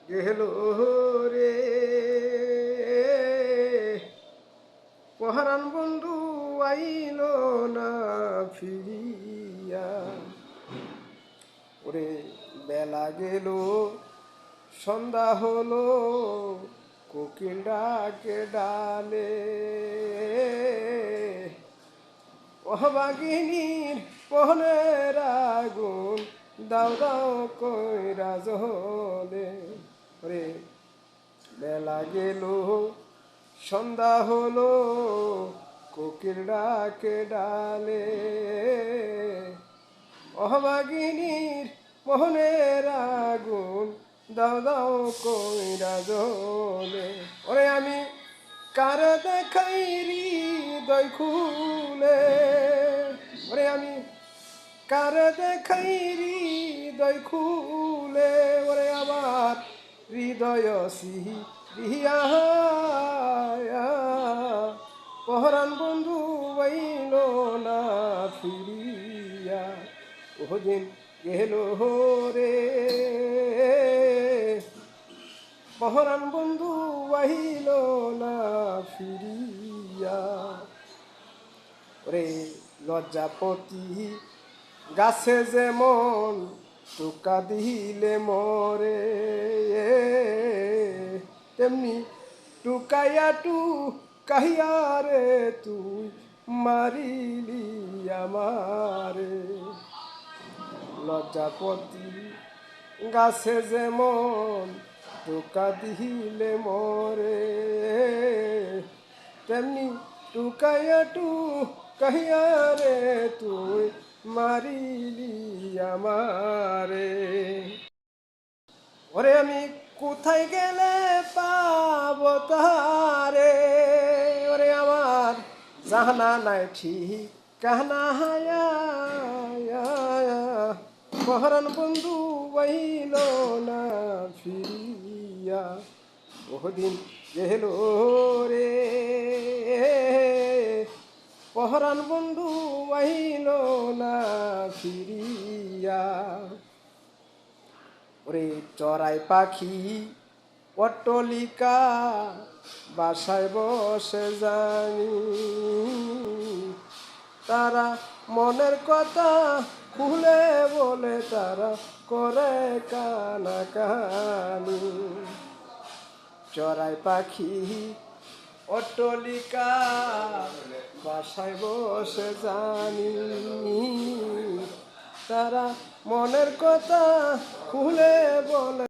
গেল রে পহরান বন্ধু আইল না ফিরিয়া। ওরে বেলা গেল সন্ধ্যা হলো কোকিল ডাকে ডালে অভাগিনীর পহনের আগুন দাও দাও কইরা জ্বলে। ওরে বেলা গেল সন্ধ্যা হলো কোকিল ডাকে ডালে অভাগিনীর মোহনের আগুন দাও দাও কইরা জ্বলে। ওরে আমি কার দেখাই হৃদয় খুলে, ওরে আমি কার দেখাই হৃদয় খুলে, ওরে আবার হৃদয় সিহিয়া পহরান বন্ধু বাইল না ফিরিয়া। ওদিন গেল রে পহরান বন্ধু বাহিল না ফিরিয়া। ওরে লজ্জাপতি গাছে যেমন টোকা দিলে মরে, তেমনি টুকাইয়া টুকাইয়া রে তুই মারিলি আমারে। লজ্জাপতি গাছে যেমন টোকা দিলে মরে, তেমনি টুকাইয়া টুকাইয়া রে তুই মারিলি আমারে। ওরে আমি কোথায় গেলে পাব তারে, ওরে আমার জানা নাই ঠিক কাহনা হায়া পহরান বন্ধু বাইল না ফিরিয়া। ওদিন গেল রে পহরান বন্ধু বাইল না ফিরিয়া। ওরে চড়াই পাখি অট্টলিকা বাসায় বসে জানি, তারা মনের কথা খুলে বলে তারা করে কানাকানি। চড়াই পাখি অট্টলিকা বাসায় বসে জানি, তারা মনের কথা খুলে বলে